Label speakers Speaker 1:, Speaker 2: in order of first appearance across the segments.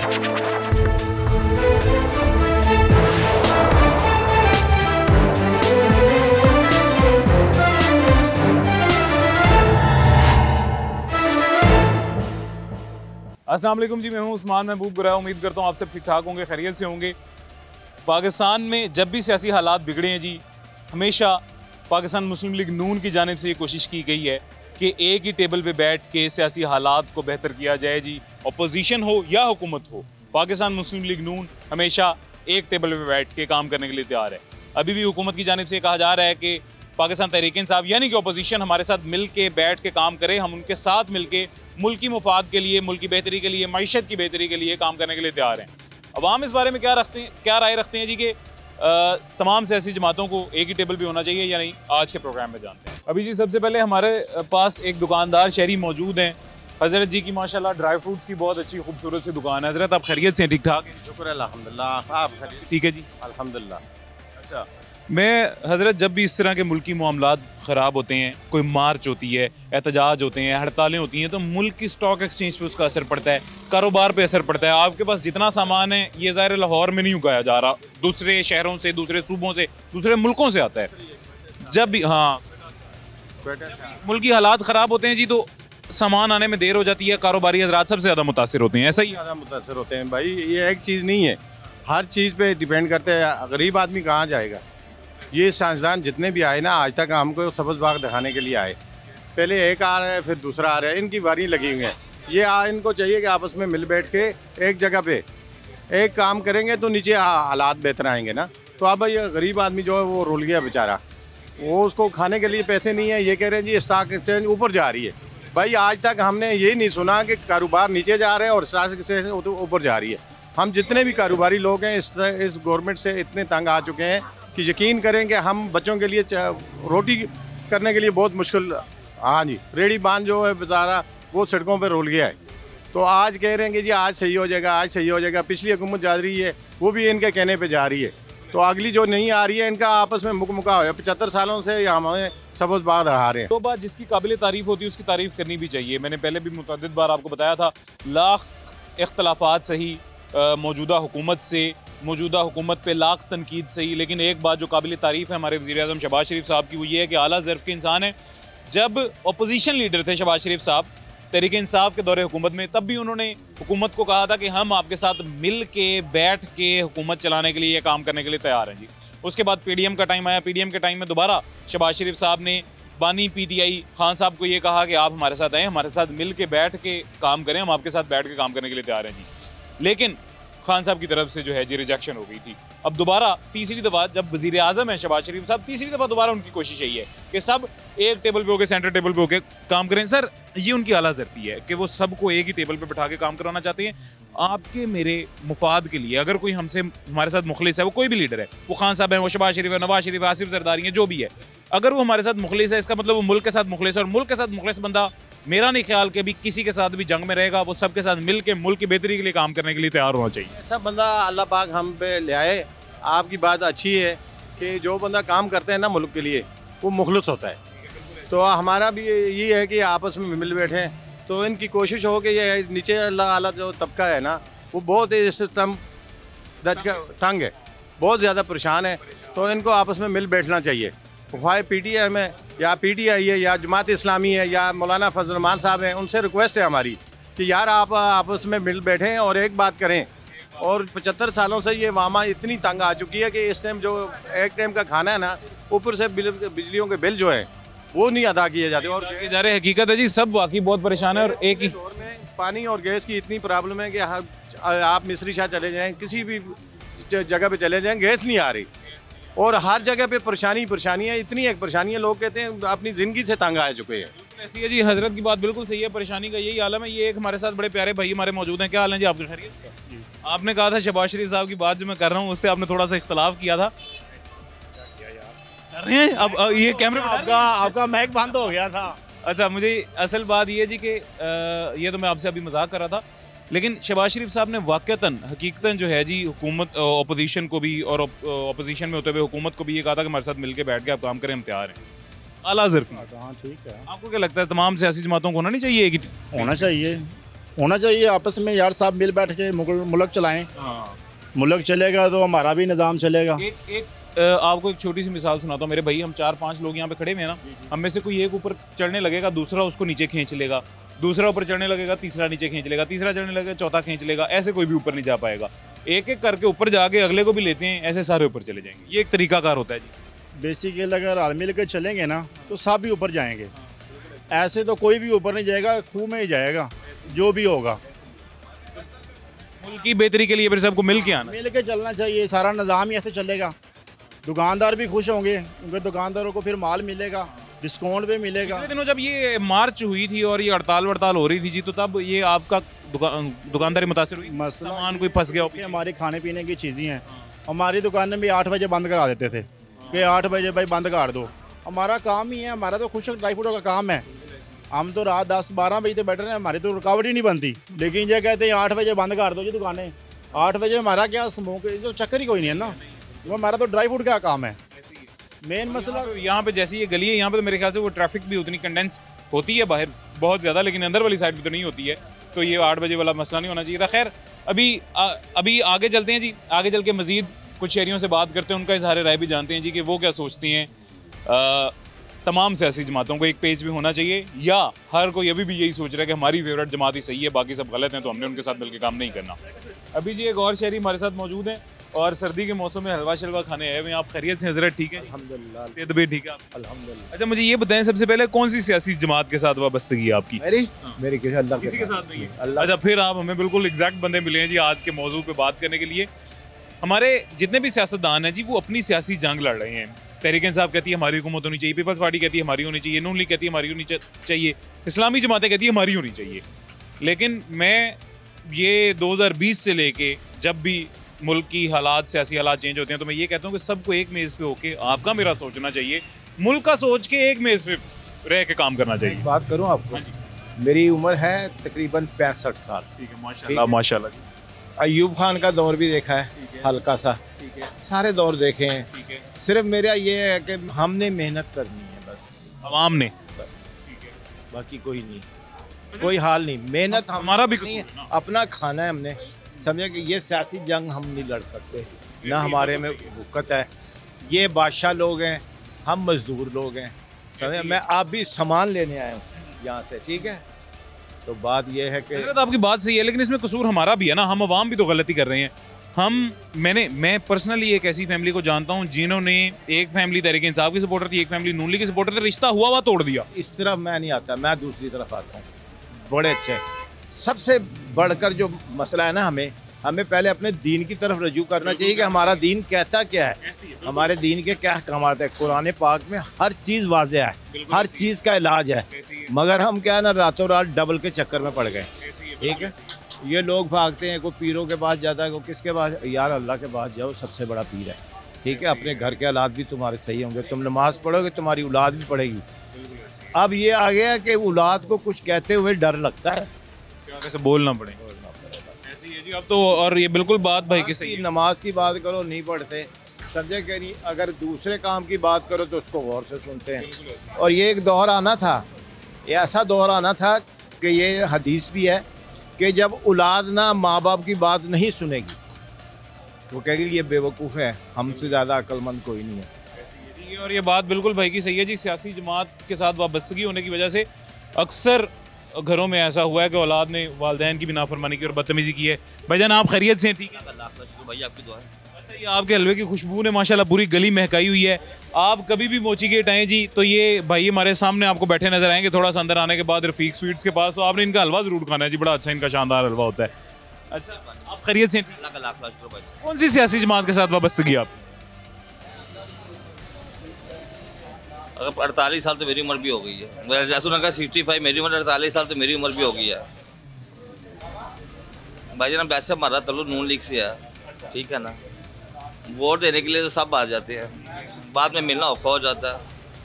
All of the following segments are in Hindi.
Speaker 1: अस्सलाम वालेकुम जी, मैं हूं उस्मान महबूब गुराया। उम्मीद करता हूं आप सब ठीक ठाक होंगे, खैरियत से होंगे। पाकिस्तान में जब भी सियासी हालात बिगड़े हैं जी, हमेशा पाकिस्तान मुस्लिम लीग नून की जानिब से ये कोशिश की गई है कि एक ही टेबल पे बैठ के सियासी हालात को बेहतर किया जाए जी। अपोजिशन हो या हुकूमत हो, पाकिस्तान मुस्लिम लीग नून हमेशा एक टेबल पे बैठ के काम करने के लिए तैयार है। अभी भी हुकूमत की जानिब से कहा जा रहा है कि पाकिस्तान तहरीक इंसाफ यानी कि अपोजिशन हमारे साथ मिल के बैठ के काम करे, हम उनके साथ मिल के मुल्क की मुफाद के लिए, मुल्क की बेहतरी के लिए, मईशत की बेहतरी के लिए काम करने के लिए तैयार हैं। अवाम इस बारे में क्या राय रखते हैं जी कि तमाम सियासी जमातों को एक ही टेबल पे होना चाहिए या नहीं, आज के प्रोग्राम में जानते हैं। अभी जी सबसे पहले हमारे पास एक दुकानदार शहरी मौजूद हैं, हज़रत जी की माशाल्लाह ड्राई फ्रूट्स की बहुत अच्छी खूबसूरत सी दुकान है। हज़रत आप खैरियत से ठीक ठाक हैं?
Speaker 2: शुक्र अल्हम्दुलिल्लाह, आप
Speaker 1: ठीक है जी
Speaker 2: अल्हम्दुलिल्लाह।
Speaker 1: अच्छा, मैं हज़रत जब भी इस तरह के मुल्की मामलात ख़राब होते हैं, कोई मार्च होती है, एहतजाज होते हैं, हड़तालें होती हैं, तो मुल्क की स्टॉक एक्सचेंज पे उसका असर पड़ता है, कारोबार पे असर पड़ता है। आपके पास जितना सामान है ये ज़ाहिर लाहौर में नहीं उगाया जा रहा, दूसरे शहरों से, दूसरे सूबों से, दूसरे मुल्कों से आता है। जब भी मुल्की हालात ख़राब होते हैं जी, तो सामान आने में देर हो जाती है, कारोबारी हज़रात सबसे ज़्यादा मुतासिर होते हैं। ऐसा ही
Speaker 2: ज़्यादा मुतासर होते हैं भाई, ये एक चीज़ नहीं है, हर चीज़ पे डिपेंड करते हैं। गरीब आदमी कहाँ जाएगा? ये साइंसदान जितने भी आए ना आज तक हमको सब्ज़ बाग दिखाने के लिए आए, पहले एक आ रहा है फिर दूसरा आ रहा है, इनकी बारी लगी हुई है। ये इनको चाहिए कि आपस में मिल बैठ के एक जगह पे एक काम करेंगे तो नीचे हालात बेहतर आएंगे ना। तो अब ये गरीब आदमी जो है वो रुल गया बेचारा, वो उसको खाने के लिए पैसे नहीं है। ये कह रहे हैं जी स्टॉक एक्सचेंज ऊपर जा रही है। भाई आज तक हमने ये नहीं सुना कि कारोबार नीचे जा रहे हैं और स्टॉक एक्सचेंज ऊपर जा रही है। हम जितने भी कारोबारी लोग हैं इस गवर्नमेंट से इतने तंग आ चुके हैं कि यकीन करें कि हम बच्चों के लिए रोटी करने के लिए बहुत मुश्किल। हाँ जी, रेडी बांध जो है बेचारा वो सड़कों पर रुल गया है। तो आज कह रहे हैं कि जी आज सही हो जाएगा, आज सही हो जाएगा। पिछली हुकूमत जा रही है, वो भी इनके कहने पे जा रही है। तो अगली जो नहीं आ रही है इनका आपस में मुका हो। 75 सालों से हमें सब्ज़ बाग रहा रहे हैं।
Speaker 1: तो बात जिसकी काबिल तारीफ़ होती है उसकी तारीफ़ करनी भी चाहिए। मैंने पहले भी मुतअद्दिद बार आपको बताया था, लाख इख्तलाफात सही मौजूदा हुकूमत से, मौजूदा हुकूमत पे लाख तनकीद सही, लेकिन एक बात जो काबिल तारीफ़ है हमारे वज़ीर आज़म शहबाज शरीफ साहब की, वो ये है कि आला ज़र्फ़ के इंसान है। जब अपोजिशन लीडर थे शहबाज शरीफ साहब तहरीक इंसाफ के दौरे हुकूमत में, तब भी उन्होंने हुकूमत को कहा था कि हम आपके साथ मिल के बैठ के हुकूमत चलाने के लिए, काम करने के लिए तैयार हैं जी। उसके बाद PDM का टाइम आया, PDM के टाइम में दोबारा शहबाज शरीफ साहब ने बानी PTI खान साहब को ये कहा कि आप हमारे साथ आएँ, हमारे साथ मिल के बैठ के काम करें, हम आपके साथ बैठ के काम करने के लिए तैयार हैं जी। लेकिन खान साहब की तरफ से जो है जी रिजेक्शन हो गई थी। अब दोबारा तीसरी दफ़ा जब वज़ीर आज़म है शहबाज शरीफ साहब, तीसरी दफ़ा दोबारा उनकी कोशिश यही है कि सब एक टेबल पे होकर, सेंटर टेबल पे होकर काम करें। सर, ये उनकी आला ज़र्फ़ी है कि वो सबको एक ही टेबल पे बैठा के काम करवाना चाहते हैं आपके मेरे मुफाद के लिए। अगर कोई हमसे हमारे साथ मुखलिस है, वो कोई भी लीडर है, वो खान साहब है, वो शहबाज शरीफ है, नवाज शरीफ, आसिफ जरदारी है, जो भी है, अगर वो हमारे साथ मुखलिस है, इसका मतलब वो मुल्क के साथ मुखलिस है। और मुल्क के साथ मुखलिस बंदा, मेरा नहीं ख्याल कि अभी किसी के साथ भी जंग में रहेगा, वो सबके साथ मिल के मुल्क की बेहतरी के लिए काम करने के लिए तैयार होना चाहिए।
Speaker 2: ऐसा बंदा अल्लाह पाक हम पे ले आए। आपकी बात अच्छी है कि जो बंदा काम करते हैं ना मुल्क के लिए, वो मुखलिस होता है। तो हमारा भी ये है कि आपस में मिल बैठे, तो इनकी कोशिश हो कि ये नीचे अल्लाह आला जो तबका है ना, वो बहुत इस तंग है, बहुत ज़्यादा परेशान है। तो इनको आपस में मिल बैठना चाहिए। ख्वाह PTM है या PTI है या जमात इस्लामी है या मौलाना फजल रहमान साहब हैं, उनसे रिक्वेस्ट है हमारी कि यार आप आपस में मिल बैठें और एक बात करें। और 75 सालों से ये वामा इतनी तंग आ चुकी है कि इस टाइम जो एक टाइम का खाना है ना, ऊपर से बिजलियों के बिल जो है वो नहीं अदा किए जाते। और
Speaker 1: जा रहे हकीकत है जी, सब वाकई बहुत परेशान है। और एक ही
Speaker 2: दौर में पानी और गैस की इतनी प्रॉब्लम है कि आप मिस्री शाह चले जाएँ, किसी भी जगह पे चले जाएँ, गैस नहीं आ रही। और हर जगह पे परेशानी है, इतनी एक परेशानी है, लोग कहते हैं अपनी ज़िंदगी से तंग आ चुके हैं।
Speaker 1: ऐसी है जी, हजरत की बात बिल्कुल सही है, परेशानी का यही आलम है। ये एक हमारे साथ बड़े प्यारे भाई हमारे मौजूद हैं। क्या हाल है जी आपके? खैरियत से? आपने कहा था शहबाज शरीफ साहब की बात जो मैं कर रहा हूँ उससे आपने थोड़ा सा इख्तलाफ किया था। कर रहे हैं अब ये कैमरे पे
Speaker 3: आपका माइक बंद हो गया था।
Speaker 1: अच्छा, मुझे असल बात ये जी कि ये तो मैं आपसे अभी मजाक कर रहा था, लेकिन शहबाज शरीफ साहब ने वाक़तन हकीकतन जो है जी हुकूमत अपोजिशन को भी और अपोजिशन में होते हुए हुकूमत को भी ये कहा था कि हमारे साथ मिलकर बैठ के आप काम करें, हम तैयार हैं। आला ज़र्फ़ी।
Speaker 3: हाँ ठीक है।
Speaker 1: आपको क्या लगता है तमाम सियासी जमातों को होना नहीं चाहिए?
Speaker 3: होना चाहिए। होना चाहिए आपस में यार, साहब मिल बैठ के मुल्क चलाएं। मुल्क चलेगा तो हमारा भी निज़ाम चलेगा।
Speaker 1: आपको एक छोटी सी मिसाल सुनाता हूँ मेरे भाई, हम 4-5 लोग यहाँ पे खड़े हुए हैं ना, हम में से कोई एक ऊपर चढ़ने लगेगा, दूसरा उसको नीचे खींच लेगा, दूसरा ऊपर चढ़ने लगेगा, तीसरा नीचे खींच लेगा, तीसरा चढ़ने लगेगा, चौथा खींच लेगा, ऐसे कोई भी ऊपर नहीं जा पाएगा। एक एक करके ऊपर जाके अगले को भी लेते हैं, ऐसे सारे ऊपर चले जाएंगे। ये एक तरीकाकार होता है जी।
Speaker 3: बेसिकली अगर हाल मिल के चलेंगे ना तो सब भी ऊपर जाएंगे, ऐसे तो कोई भी ऊपर नहीं जाएगा, खूह में ही जाएगा जो भी होगा।
Speaker 1: मुल्क की बेहतरी के लिए फिर सबको मिल के आना,
Speaker 3: मिल के चलना चाहिए, सारा निज़ाम ही ऐसे चलेगा। दुकानदार भी खुश होंगे, उनके दुकानदारों को फिर माल मिलेगा, डिस्काउंट भी मिलेगा।
Speaker 1: पिछले दिनों जब ये मार्च हुई थी और ये हड़ताल वड़ताल हो रही थी जी, तो तब ये आपका दुकानदारी मुतासिर हुई?
Speaker 3: मसला
Speaker 1: सामान कोई फंस गया हो?
Speaker 3: हमारी खाने पीने की चीज़ें हैं, हमारी दुकानें भी 8 बजे बंद करा देते थे कि 8 बजे भाई बंद कर दो। हमारा काम ही है, हमारा तो खुश ड्राई फ्रूटों का काम है। हम तो रात 10-12 बजे तक बैठे रहे, हमारी तो रुकावट ही नहीं बनती। लेकिन ये कहते हैं 8 बजे बंद कर दो जी दुकानें। 8 बजे हमारा क्या स्मोक, जो चक्कर ही कोई नहीं है ना, वो हमारा तो ड्राई फ्रूट का काम है। मेन मसला
Speaker 1: यहाँ पे जैसी ये गली है, यहाँ पे तो मेरे ख्याल से वो ट्रैफिक भी उतनी कंडेंस होती है बाहर बहुत ज़्यादा, लेकिन अंदर वाली साइड पे तो नहीं होती है, तो ये 8 बजे वाला मसला नहीं होना चाहिए था। खैर अभी आगे चलते हैं जी, आगे चल के मज़ीद कुछ शहरियों से बात करते हैं, उनका इज़हार राय भी जानते हैं जी कि वो क्या सोचती हैं। तमाम सियासी जमातों को एक पेज भी होना चाहिए, या हर कोई अभी भी यही सोच रहा है कि हमारी फेवरेट जमात ही सही है, बाकी सब गलत हैं, तो हमने उनके साथ मिलकर काम नहीं करना। अभी जी एक और शहरी हमारे साथ मौजूद हैं और सर्दी के मौसम में हलवा शलवा खाने आए हुए हैं। आप खैरियत से हजरत? ठीक है
Speaker 4: अल्हम्दुलिल्लाह,
Speaker 1: सेहत भी ठीक है
Speaker 4: अल्हम्दुलिल्लाह।
Speaker 1: अच्छा मुझे ये बताएं सबसे पहले कौन सी सियासी जमात के साथ वाबस्तगी है आपकी?
Speaker 4: मेरी किसी अल्लाह
Speaker 1: किसी के साथ नहीं है?
Speaker 4: अल्लाह।
Speaker 1: अच्छा फिर आप हमें बिल्कुल एग्जैक्ट बंदे मिले हैं जी आज के मौजू पे बात करने के लिए। हमारे जितने भी सियासतदान हैं जी वो अपनी सियासी जंग लड़ रहे हैं। तहरीक इंसाफ कहती है हमारी हुकूमत होनी चाहिए, पीपल्स पार्टी कहती है हमारी होनी चाहिए, नून लीग कहती है हमारी होनी चाहिए, इस्लामी जमातें कहती है हमारी होनी चाहिए। लेकिन मैं ये 2020 से लेके जब भी मुल्क की हालात, सियासी हालात चेंज होते हैं, तो मैं ये कहता हूँ कि सबको एक मेज़ पे होके आपका मेरा सोचना चाहिए, मुल्क का सोच के एक मेज़ पे रह के काम करना चाहिए।
Speaker 4: बात करूँ आपको, मेरी उम्र है तकरीबन 65 साल।
Speaker 1: ठीक है, माशाल्लाह माशाल्लाह।
Speaker 4: अयूब खान का दौर भी देखा है, हल्का सा, सारे दौर देखे हैं। सिर्फ मेरा ये है कि हमने मेहनत करनी है बस,
Speaker 1: अवाम ने,
Speaker 4: बस बाकी कोई नहीं, कोई हाल नहीं। मेहनत
Speaker 1: हमारा भी
Speaker 4: नहीं है,
Speaker 1: कसूर है ना।
Speaker 4: अपना खाना है हमने, समझे कि ये सियासी जंग हम नहीं लड़ सकते, ना हमारे में वक़्त है। ये बादशाह लोग हैं, हम मजदूर लोग हैं, समझे। मैं आप भी सामान लेने आया हूँ यहाँ से, ठीक है। तो बात ये है कि
Speaker 1: हजरत आपकी बात सही है, लेकिन इसमें कसूर हमारा भी है ना, हम अवाम भी तो गलती कर रहे हैं। मैं पर्सनली एक ऐसी फैमिली को जानता हूँ जिन्होंने, एक फैमिली तहरीक इंसाफ की सपोर्टर थी, एक फैमिली नून लीग की सपोर्टर थी, रिश्ता हुआ तोड़ दिया।
Speaker 4: इस तरफ मैं नहीं आता, मैं दूसरी तरफ आता हूँ। बड़े अच्छे, सबसे बढ़कर जो मसला है ना, हमें पहले अपने दीन की तरफ रजू करना चाहिए कि हमारा दीन कहता क्या है, हमारे दीन के क्या अहकामात है। कुरान पाक में हर चीज़ वाज़ेह है, हर चीज़ का इलाज है, मगर हम क्या है ना, रातों रात डबल के चक्कर में पड़ गए, ठीक है। ये लोग भागते हैं, कोई पीरों के पास जाता है, कोई किसके पास, यार अल्लाह के पास जाओ, सबसे बड़ा पीर है, ठीक है। अपने घर के हालात भी तुम्हारे सही होंगे, तुम नमाज पढ़ोगे, तुम्हारी औलाद भी पढ़ेगी। अब ये आ गया कि औलाद को कुछ कहते हुए डर लगता है,
Speaker 1: कैसे बोलना पड़े, ऐसी है जी अब तो। और ये बिल्कुल बात भाई की सही है।
Speaker 4: नमाज की बात करो नहीं पढ़ते, समझे कि नहीं। अगर दूसरे काम की बात करो तो उसको गौर से सुनते हैं। और ये एक दौर आना था, ये ऐसा दौर आना था कि ये हदीस भी है कि जब औलाद ना माँ बाप की बात नहीं सुनेगी, वो कहेगी ये बेवकूफ़ है, हमसे ज़्यादा अक्लमंद कोई नहीं है।
Speaker 1: और ये बात बिल्कुल भाई की सही है जी। सियासी जमात के साथ वाबस्तगी होने की वजह से अक्सर घरों में ऐसा हुआ है कि औलाद ने वालिदैन की भी नाफरमानी की और बदतमीजी की है। भाईजान आप खैरियत से हैं? ठीक है
Speaker 5: भाई, आपकी दुआ है।
Speaker 1: अच्छा ये आपके हलवे की खुशबू ने माशाल्लाह पूरी गली महकाई हुई है। आप कभी भी मोची गेट आएँ जी तो ये भाई हमारे सामने आपको बैठे नजर आएंगे, थोड़ा सा अंदर आने के बाद रफीक स्वीट्स के पास, तो आपने इनका हलवा जरूर खाना है जी, बड़ा अच्छा इनका शानदार हलवा होता है। अच्छा आप खैरियत से हैं? कौन सी सियासी जमात के साथ वाबस्तगी आप?
Speaker 5: अगर 48 साल तो मेरी उम्र भी हो गई है, जैसे उन्होंने कहा 65, मेरी उम्र 48 साल तो मेरी उम्र भी हो गई है। भाई जान वैसे हमारा तल्लुक नून लीग से है, ठीक है ना। वोट देने के लिए तो सब आ जाते हैं, बाद में मिलना औखा हो जाता है।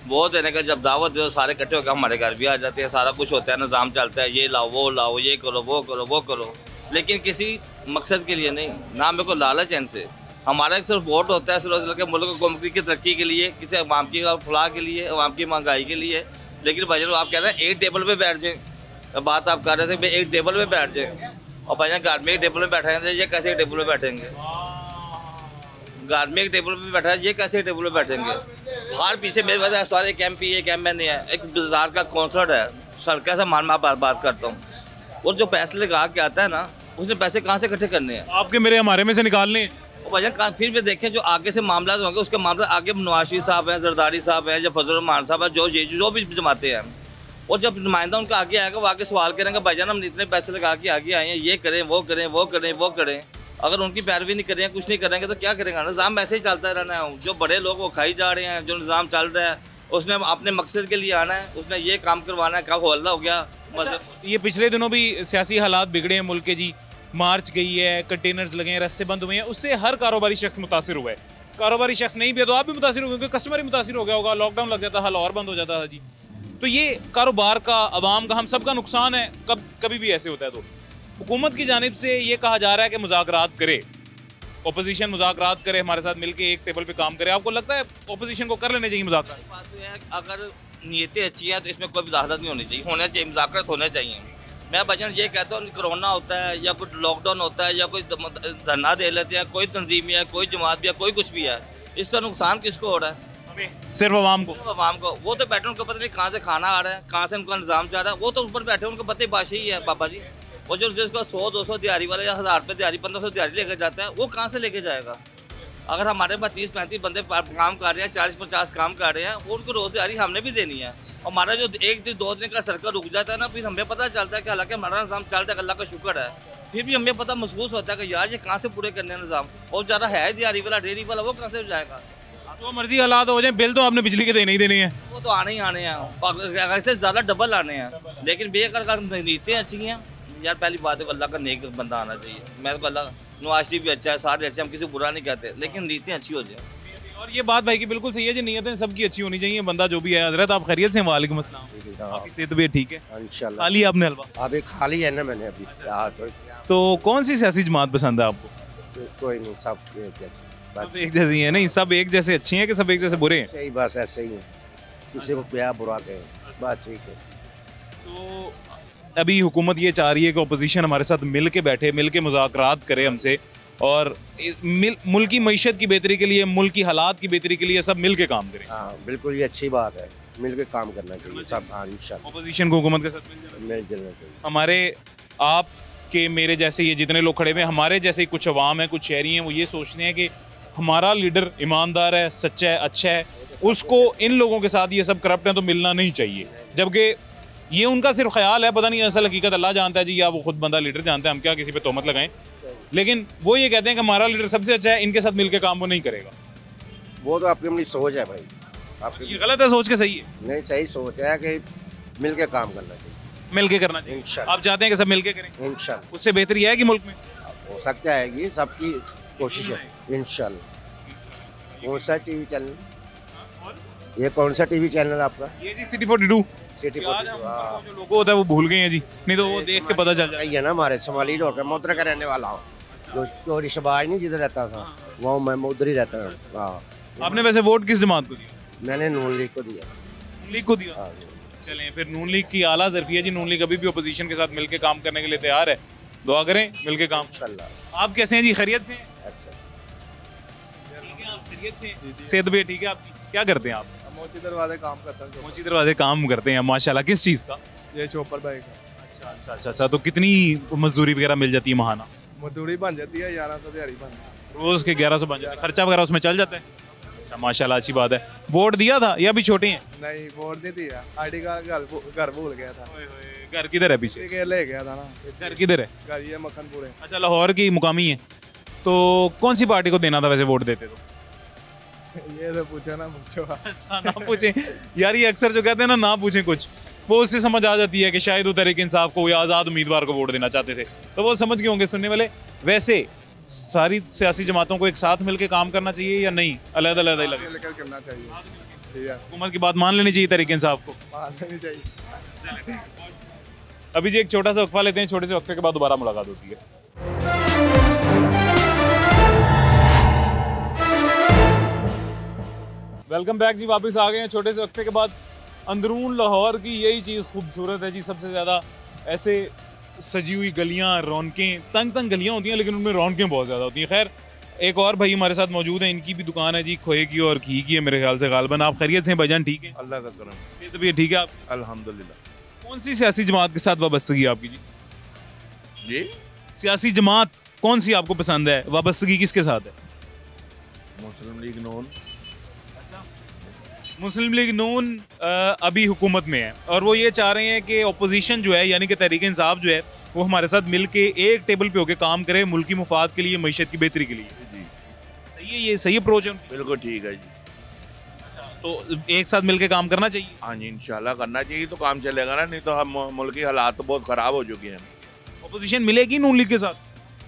Speaker 5: वोट देने का जब दावत दो सारे इकट्ठे होकर हमारे घर भी आ जाते हैं, सारा कुछ होता है, निज़ाम चलता है, ये लाओ वो लाओ, ये करो वो करो वो करो, लेकिन किसी मकसद के लिए नहीं, ना मेरे को लालच है इनसे। हमारा एक सिर्फ वोट होता है सिर्फ के मुल्क कौम की तरक्की के लिए, किसी अवाम की फलाह के लिए, अवाम की महंगाई के लिए। लेकिन भाई आप कह रहे हैं एक टेबल पे बैठ जाएं, बात आप कर रहे थे भाई एक टेबल पे बैठ जाए, और भाई घर में एक टेबल पे बैठेंगे, ये कैसे टेबल पे बैठेंगे? घर में एक टेबल पे बैठा है, ये कैसे टेबल पे बैठेंगे? बाहर पीछे मेरे पास सारे कैंप ही है, कैंप में नहीं है। एक बाजार का कॉन्सर्ट है, सड़क से मान बात करता हूँ, और जो पैसे लगा के आता है ना, उसने पैसे कहाँ से इकट्ठे करने हैं?
Speaker 1: आपके मेरे हमारे में से निकालने हैं।
Speaker 5: और भैया फिर भी देखें जो आगे से मामला होंगे, उसके मामला आगे नवाज शरीफ साहब हैं, जरदारी साहब हैं, या फजल रहमान साहब हैं, जो भी जमाते हैं, और जब नुमाइंदा उनका आगे आएगा, वो आगे सवाल करेंगे भाईजान हम इतने पैसे लगा के आगे आए हैं, ये करें वो करें वो करें वो करें। अगर उनकी पैरवी नहीं करेंगे, कुछ नहीं करेंगे तो क्या करेंगे? निज़ाम ऐसे ही चलता रहना है। जो बड़े लोग वो खाई जा रहे हैं, जो निज़ाम चल रहा है उसने अपने मकसद के लिए आना है, उसने ये काम करवाना है, कब हल्ला हो गया।
Speaker 1: ये पिछले दिनों भी सियासी हालात बिगड़े हैं मुल्क के जी, मार्च गई है, कंटेनर्स लगे हैं, रस्ते बंद हुए हैं, उससे हर कारोबारी शख्स मुतासिर हुआ है। कारोबारी शख्स नहीं भी है तो आप भी मुतासिर हो गए, कस्टमर ही मुतासिर हो गया होगा, लॉकडाउन लग जाता, हाल और बंद हो जाता था जी। तो ये कारोबार का, आवाम का, हम सब का नुकसान है। कभी भी ऐसे होता है तो हुकूमत की जानिब से ये कहा जा रहा है कि मुज़ाकरात करे, ओपोजिशन मुज़ाकरात करे, हमारे साथ मिलके एक टेबल पे काम करे। आपको लगता है ओपोजिशन को कर लेने चाहिए मुज़ाकरात?
Speaker 5: बात तो है अगर नीयतें अच्छी हैं तो इसमें कोई मुदाखलत नहीं होनी चाहिए, होना चाहिए, मुज़ाकरात होने चाहिए। मैं भजन ये कहता हूँ, कोरोना होता है या कोई लॉकडाउन होता है या कोई धरना दे लेते हैं, कोई तंजीम है, कोई जमात भी है, कोई कुछ भी है, इसका नुकसान किसको हो रहा है?
Speaker 1: सिर्फ आवाम को।
Speaker 5: आवाम को। वो तो बैठे, उनको पता नहीं कहाँ से खाना आ रहा है, कहाँ से उनका निज़ाम जा रहा है, वो तो ऊपर बैठे, उनको पता ही बादशाही है बाबा जी। वो जो जिसको 100-200 दिहाड़ी वाला या 1000 रुपये दिहाड़ी, 1500 दिहाड़ी लेकर जाता है, वो कहाँ से लेके जाएगा? अगर हमारे पास 30-35 बंदे काम कर रहे हैं, 40-50 काम कर रहे हैं, वो उनको रोज़ दिहाड़ी हमने भी देनी है। और हमारा जो 1-2 दिन का सर्कल रुक जाता है ना, फिर हमें पता चलता है कि हालांकि हमारा निज़ाम चलता है, अल्लाह का शुक्र है, फिर भी हमें पता महसूस होता है कि यार ये कहाँ से पूरे करने हैं निज़ाम। और ज़्यादा है दिहाड़ी वाला, डेयरी वाला, वो कहाँ से जाएगा?
Speaker 1: जो मर्जी हालात हो जाए, बिल तो आपने बिजली के देने ही देने हैं।
Speaker 5: वो तो आने ही आने हैं, ऐसे ज़्यादा डबल आने हैं। लेकिन बेकार नीतियाँ अच्छी हैं यार। पहली बात है अल्लाह का नेक बंदा आना चाहिए। मैं तो अल्लाह, नवाज शरीफ भी अच्छा है, सारे अच्छे, हम किसी को बुरा नहीं कहते, लेकिन नीतियाँ अच्छी हो जाए।
Speaker 1: और ये बात भाई की बिल्कुल सही है जी, नीयतें सबकी अच्छी होनी चाहिए, बंदा जो भी है। हजरत आप खैरियत से? वालेकुम अस्सलाम। आपकी सेहत भी ठीक है?
Speaker 6: इंशाल्लाह।
Speaker 1: खा लिया आपने हलवा?
Speaker 6: अभी खाली है ना मैंने अभी।
Speaker 1: तो कौन सी सियासी जमात पसंद है आपको?
Speaker 6: कोई नहीं, सब एक जैसे,
Speaker 1: सब एक जैसी है? नहीं, सब एक जैसे अच्छी हैं कि सब एक जैसे बुरे हैं?
Speaker 6: सही, बस ऐसे ही है, किसी को क्या बुरा कहे, बात ठीक है।
Speaker 1: तो अभी हुकूमत ये चाह रही है कि अपोजिशन हमारे साथ मिल के बैठे, मिल के मुज़ाकरात करे हमसे, और मुल्क की मईशत की बेहतरी के लिए, मुल्क की हालात की बेहतरी के लिए सब मिल के काम करें।
Speaker 6: हाँ बिल्कुल, ये अच्छी बात है, मिल के काम करना चाहिए सब। हाँ इंशाल्लाह
Speaker 1: अपोजिशन को हुकूमत के साथ
Speaker 6: मिल जुलना चाहिए।
Speaker 1: हमारे आप के मेरे जैसे ये जितने लोग खड़े हुए हैं, हमारे जैसे ही कुछ अवाम है, कुछ शहरी हैं, वो ये सोचते हैं कि हमारा लीडर ईमानदार है, सच्चा है, अच्छा है, उसको इन लोगों के साथ ये सब करप्ट हैं तो मिलना नहीं चाहिए। जबकि ये उनका सिर्फ ख्याल है, पता नहीं असल हकीकत अल्लाह जानता है जी, या वो खुद बंदा लीडर जानता है, हम क्या किसी पे तोहमत लगाएं। लेकिन वो ये कहते हैं कि हमारा लीडर सबसे अच्छा है, इनके साथ मिलकर काम वो नहीं करेगा।
Speaker 6: वो तो अपनी अपनी सोच है भाई, आपकी
Speaker 1: ये गलत है, सोच के सही है?
Speaker 6: नहीं, सही सोच है कि मिल के काम करना चाहिए,
Speaker 1: मिल के करना चाहिए।
Speaker 6: इंशाल्लाह।
Speaker 1: आप चाहते हैं कि सब मिल के करें?
Speaker 6: इंशाल्लाह
Speaker 1: उससे बेहतरी है कि मुल्क में
Speaker 6: हो सकता है, ये सबकी कोशिश है इंशाल्लाह। कौन सा टीवी चैनल, ये कौन सा टीवी चैनल आपका?
Speaker 1: ये जी सिटी 42
Speaker 6: सिटी
Speaker 1: जो लोगो होता है वो भूल गए हैं जी, नहीं तो वो देख के पता चल जाए।
Speaker 6: है ना, हमारे सोमाली रोड का मोतरा का रहने वाला हूँ, जो चोरी शबाज नहीं जिधर रहता था, वो मैं उधर ही रहता हूँ। हाँ।
Speaker 1: आपने वैसे वोट किस जमात को दिया?
Speaker 6: मैंने नून लीग को दिया।
Speaker 1: नून लीग को दिया?
Speaker 6: हाँ।
Speaker 1: चलें फिर, नून लीग की आला ज़रफ़ी है जी, नून लीग अभी भी अपोजिशन के साथ मिलकर काम करने के लिए तैयार है। दुआ करें मिलके काम।
Speaker 6: इंशाल्लाह।
Speaker 1: आप कैसे हैं जी? खैरियत से हैं?
Speaker 6: अच्छा,
Speaker 1: ठीक है, आप खैरियत से हैं? सेहत भी ठीक है आपकी? क्या करते हैं आप?
Speaker 7: मोची दरवाजे काम करता हूँ।
Speaker 1: मोची दरवाजे काम करते हैं, माशाल्लाह। किस चीज़ का?
Speaker 7: ये चोपर बाइक है।
Speaker 1: अच्छा अच्छा अच्छा अच्छा। तो कितनी मजदूरी वगैरह मिल जाती है महाना?
Speaker 7: मजदूरी बन जाती है 1100 दिहाड़ी बन जाती है।
Speaker 1: रोज़ के 1100 बन जाता है, खर्चा वगैरह उसमें चल जाता है? अच्छा माशाल्लाह, अच्छी बात है। वोट दिया था या अभी छोटे हैं?
Speaker 7: नहीं, वोट नहीं दिया, आईडी का घर भूल गया था।
Speaker 1: घर किधर है पीछे?
Speaker 7: ठीक है, ले गया था ना।
Speaker 1: घर किधर है?
Speaker 7: घर ये मक्खनपुर है।
Speaker 1: अच्छा, लाहौर की मुकामी है। तो कौन सी पार्टी को देना था वैसे वोट देते तो?
Speaker 7: ये तो पूछो ना, पूछो।
Speaker 1: अच्छा ना पूछें यार, ये अक्सर जो कहते हैं ना पूछें कुछ, वो उससे समझ आ जाती है कि शायद वो तहरीक इंसाफ को या आज़ाद उम्मीदवार को वोट देना चाहते थे, तो वो समझ गए होंगे सुनने वाले। वैसे सारी सियासी जमातों को एक साथ मिलकर काम करना चाहिए या नहीं, अलग-अलग लगे?
Speaker 7: लेकर करना चाहिए, ठीक है।
Speaker 1: हुकूमत की बात मान लेनी चाहिए तहरीक इंसाफ को?
Speaker 7: मान लेनी चाहिए।
Speaker 1: अभी जी एक छोटा सा वक्फा लेते हैं, छोटे से वक्फे के बाद दोबारा मुलाकात होती है। वेलकम बैक जी, वापस आ गए हैं छोटे से वक्फे के बाद। अंदरून लाहौर की यही चीज़ खूबसूरत है जी, सबसे ज़्यादा ऐसे सजी हुई गलियां, रौनकें, तंग तंग गलियां होती हैं लेकिन उनमें रौनकें बहुत ज़्यादा होती हैं। खैर एक और भाई हमारे साथ मौजूद हैं, इनकी भी दुकान है जी खोए की और घी की है मेरे ख्याल से गालबन। आप खैरियत से हैं भाईजान? ठीक है,
Speaker 8: अल्लाह का करम,
Speaker 1: सेहत भी ठीक है आप?
Speaker 8: अल्हम्दुलिल्लाह।
Speaker 1: कौन सी सियासी जमात के साथ वाबस्तगी है आपकी जी?
Speaker 8: जी,
Speaker 1: सियासी जमात कौन सी आपको पसंद है, वाबस्तगी किसके साथ है?
Speaker 8: मुस्लिम लीग नून।
Speaker 1: मुस्लिम लीग नून अभी हुकूमत में है और वो ये चाह रहे हैं कि अपोजिशन जो है यानी कि तहरीक इंसाफ जो है वो हमारे साथ मिल के एक टेबल पे होकर काम करे मुल्की मुफाद के लिए, मईशत की बेहतरी के लिए।
Speaker 8: जी,
Speaker 1: सही है, ये सही अप्रोच है उनकी?
Speaker 8: बिल्कुल ठीक है जी।
Speaker 1: तो एक साथ मिल के काम करना चाहिए।
Speaker 8: हाँ जी, इंशाल्लाह करना चाहिए तो काम चलेगा ना, नहीं तो हम मुल्क के हालात तो बहुत ख़राब हो चुके हैं।
Speaker 1: अपोजिशन मिलेगी नून लीग के साथ?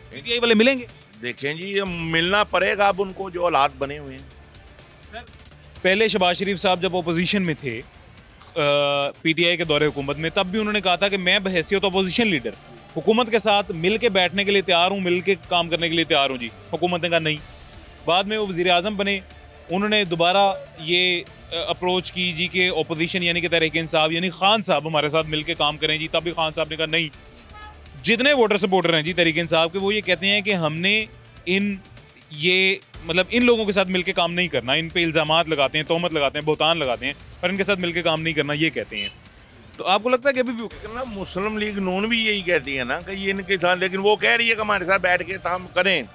Speaker 1: पीटीआई वाले मिलेंगे?
Speaker 8: देखें जी, ये मिलना पड़ेगा अब उनको, जो हालात बने हुए हैं।
Speaker 1: पहले शहबाज शरीफ साहब जब अपोजिशन में थे पीटीआई के दौरे हुकूमत में, तब भी उन्होंने कहा था कि मैं बहैसियत अपोजिशन लीडर हुकूमत के साथ मिल के बैठने के लिए तैयार हूँ, मिल के काम करने के लिए तैयार हूँ जी। हुकूमत ने कहा नहीं। बाद में वो वज़ीर आज़म बने, उन्होंने दोबारा ये अप्रोच की जी कि अपोजिशन यानी कि तहरीक इंसाफ यानी खान साहब हमारे साथ मिल के काम करें जी। तब भी खान साहब ने कहा नहीं। जितने वोटर सपोर्टर हैं जी तहरीक इंसाफ के, वो ये कहते हैं कि हमने इन लोगों के साथ मिलके काम नहीं करना, इन पे इल्ज़ामात लगाते हैं, तोहमत लगाते हैं, बहुतान लगाते हैं, पर इनके साथ मिलके काम नहीं करना, ये कहते हैं। तो आपको लगता है कि अभी भी
Speaker 8: ना मुस्लिम लीग नून भी यही कहती है ना कि ये इनके साथ, लेकिन वो कह रही है कि हमारे साथ बैठ के काम करें,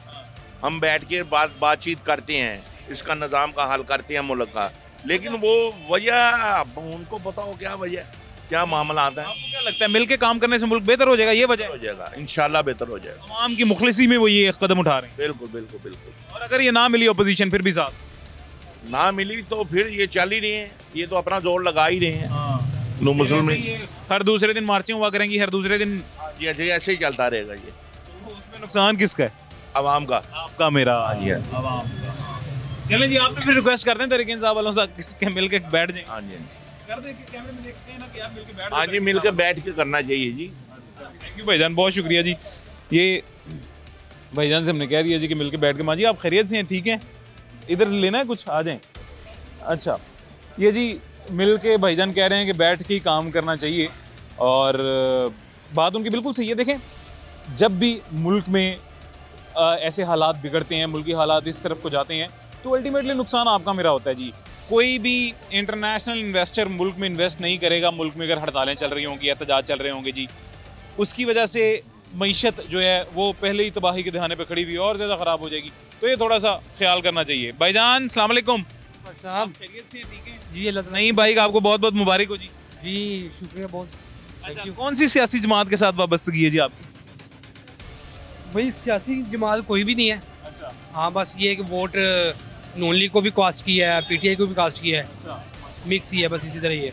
Speaker 8: हम बैठ के बातचीत करते हैं, इसका निज़ाम का हल करते हैं मुल्क का। लेकिन वो वजह उनको पता हो क्या वजह, क्या मामला आता है।
Speaker 1: आपको क्या लगता है मिल के काम करने से मुल्क बेहतर हो जाएगा? ये वजह
Speaker 8: हो जाएगा, इंशाल्लाह बेहतर हो जाएगा।
Speaker 1: आवाम की मुखलिसी में वो ये कदम उठा रहे हैं।
Speaker 8: बिल्कुल बिल्कुल बिल्कुल।
Speaker 1: और अगर ये ना मिली अपोजिशन फिर भी साथ
Speaker 8: ना मिली तो फिर ये चल ही रहे हैं, ये तो अपना जोर लगा ही रहे हैं। नो मुस्लिम
Speaker 1: हर दूसरे दिन मार्चें हुआ करेंगी, हर दूसरे दिन
Speaker 8: ये ऐसे ही चलता रहेगा। ये
Speaker 1: तो उसमें नुकसान किसका है?
Speaker 8: आवाम का,
Speaker 1: आपका, मेरा,
Speaker 8: जी
Speaker 1: आवाम का। चलें जी, आप तो फिर रिक्वेस्ट करते हैं तहरीक इंसाफ वालों से किसके मिल के बैठ जाए।
Speaker 8: हाँ जी,
Speaker 1: कर दे कि कैमरे में देखते हैं ना कि आप मिल के बैठ
Speaker 8: हाँ जी, मिल के बैठ के करना चाहिए जी।
Speaker 1: थैंक यू भाईजान, बहुत शुक्रिया जी। ये भाईजान से हमने कह दिया जी कि मिल के बैठ के। माँ जी आप खैरियत से हैं? ठीक है, इधर लेना है कुछ, आ जाएं। अच्छा, ये जी मिल के भाईजान कह रहे हैं कि बैठ के ही काम करना चाहिए और बात उनकी बिल्कुल सही है। देखें, जब भी मुल्क में ऐसे हालात बिगड़ते हैं, मुल्की हालात इस तरफ को जाते हैं, तो अल्टीमेटली नुकसान आपका मेरा होता है जी। कोई भी इंटरनेशनल इन्वेस्टर मुल्क में इन्वेस्ट नहीं करेगा मुल्क में अगर हड़तालें चल रही होंगी, एहतजाज चल रहे होंगे जी। उसकी वजह से मईशत जो है वो पहले ही तबाही के दहाने पे खड़ी हुई और ज़्यादा ख़राब हो जाएगी। तो ये थोड़ा सा ख्याल करना चाहिए। भाईजान अस्सलाम वालेकुम।
Speaker 9: साहब
Speaker 1: खैरियत से हैं? ठीक है
Speaker 9: जी, अल्लाह
Speaker 1: नहीं भाई, आपको बहुत बहुत मुबारक हो जी।
Speaker 9: जी शुक्रिया बहुत।
Speaker 1: अच्छा, कौन सी सियासी जमात के साथ वाबस्तगी है जी आपकी?
Speaker 9: भाई सियासी जमात कोई भी नहीं है।
Speaker 1: अच्छा,
Speaker 9: हाँ, बस ये कि वोट नून लीग को भी कास्ट किया है, पीटीआई को भी कास्ट किया है, मिक्स ही है, बस इसी तरह ही है।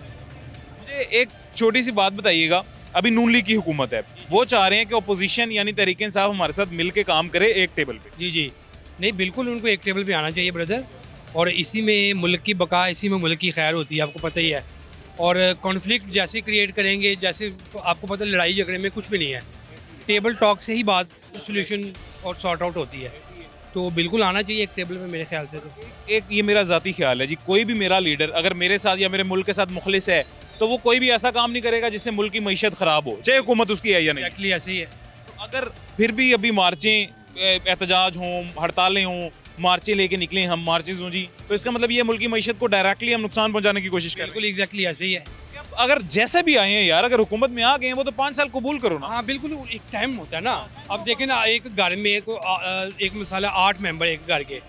Speaker 1: मुझे एक छोटी सी बात बताइएगा, अभी नून लीग की हुकूमत है, वो चाह रहे हैं कि अपोजिशन यानी तहरीक इंसाफ हमारे साथ मिल के काम करे एक टेबल पे।
Speaker 9: जी जी, नहीं बिल्कुल उनको एक टेबल पे आना चाहिए ब्रदर, और इसी में मुल्क की बका, इसी में मुल्क की खैर होती है, आपको पता ही है। और कॉन्फ्लिक्ट जैसे क्रिएट करेंगे, जैसे आपको पता है लड़ाई झगड़े में कुछ भी नहीं है, टेबल टॉक से ही बात सोल्यूशन और सॉर्ट आउट होती है। तो बिल्कुल आना चाहिए एक टेबल पे मेरे ख्याल से। तो
Speaker 1: एक ये मेरा ज़ाती ख्याल है जी, कोई भी मेरा लीडर अगर मेरे साथ या मेरे मुल्क के साथ मुखलिस है तो वो कोई भी ऐसा काम नहीं करेगा जिससे मुल्क की मईशत ख़राब हो, चाहे हुकूमत उसकी है या नहीं।
Speaker 9: एक्चुअली ऐसे ही है।
Speaker 1: तो अगर फिर भी अभी मार्चें, एहतजाज हों, हड़तालें हों, मार्चें लेके निकलें हम, मार्चेज हों जी, तो इसका मतलब ये मुल्क की मईशत को डायरेक्टली हम नुकसान पहुँचाने की कोशिश करें।
Speaker 9: बिल्कुल एग्जैक्टली ऐसे ही है।
Speaker 1: अगर जैसे भी आए हैं यार, अगर हुकूमत में आ गए हैं वो तो 5 साल कबूल करो ना।
Speaker 9: हाँ बिल्कुल, एक टाइम होता है ना। अब देखें ना, एक घर में एक मिसाल है 8 मेंबर एक घर के,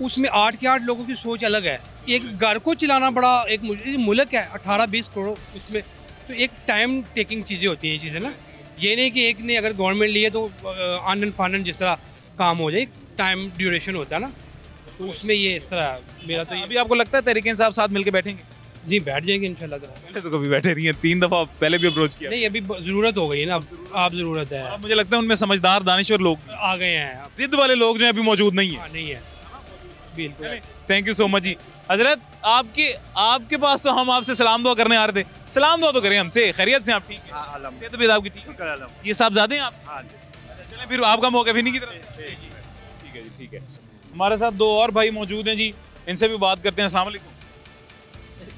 Speaker 9: उसमें 8 के 8 लोगों की सोच अलग है। एक घर को चलाना बड़ा एक मुल्क है 18-20 करोड़, उसमें तो एक टाइम टेकिंग चीज़ें होती हैं ये चीज़ें ना। ये नहीं कि एक ने अगर गवर्नमेंट लिए तो आनन फानन जिस तरह काम हो जाए, टाइम ड्यूरेशन होता है ना, तो उसमें ये इस तरह मेरा तो
Speaker 1: अभी आपको लगता है तहरीक इंसाफ साथ मिलके बैठेंगे?
Speaker 9: जी बैठ जाएंगे इंशाल्लाह।
Speaker 1: पहले तो कभी बैठे नहीं है, 3 दफ़ा पहले भी अप्रोच किया।
Speaker 9: नहीं, अभी ज़रूरत हो गई है ना, आप ज़रूरत है।
Speaker 1: अब मुझे लगता है उनमें समझदार दानिश्वर लोग
Speaker 9: आ गए हैं,
Speaker 1: जिद वाले लोग जो हैं अभी मौजूद नहीं है।
Speaker 9: नहीं है बिल्कुल।
Speaker 1: थैंक यू सो मच जी। हजरत आपके पास तो हम आपसे सलाम दुआ करने आ रहे थे, सलाम दुआ तो करें हमसे। खैरियत से आप ठीक है? सेहत भी आपकी ठीक है? ये साहबजादे हैं आप? चलें फिर आपका मौका फिर नहीं की तरफ। ठीक है जी, ठीक है। हमारे साथ 2 और भाई मौजूद हैं जी, इनसे भी बात करते हैं। अस्सलाम वालेकुम।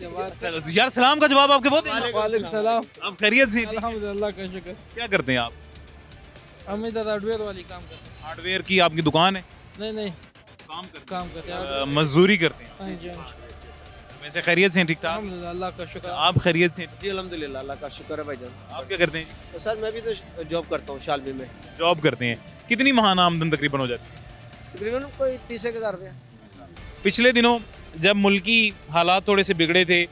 Speaker 1: यार सलाम का जवाब आपके बहुत।
Speaker 10: वालेकुम सलाम।
Speaker 1: आप खैरियत से?
Speaker 10: अल्हम्दुलिल्लाह का शुक्र।
Speaker 1: क्या करते हैं आप?
Speaker 10: हम इधर हार्डवेयर वाली काम करते हैं।
Speaker 1: हार्डवेयर की आपकी दुकान है?
Speaker 10: नहीं काम करते हैं।
Speaker 1: मजदूरी करते हैं?
Speaker 10: हाँ जी, हाँ जी।
Speaker 1: वैसे खैरियत से हैं? ठीक ठाक?
Speaker 10: अल्हम्दुलिल्लाह, अल्लाह का शुक्र।
Speaker 1: आप खैरियत से हैं?
Speaker 11: जी अल्हम्दुलिल्लाह, अल्लाह का शुक्र है भाईजान।
Speaker 1: आप क्या करते हैं?
Speaker 11: तो सर मैं भी तो जॉब करता हूँ शालमी में।
Speaker 1: जॉब करते हैं। कितनी महाना आमदन तकरीबन हो जाती है?
Speaker 11: तकरीबन कोई 30,000 रुपया।
Speaker 1: पिछले दिनों जब मुल्की हालात थोड़े से बिगड़े थे,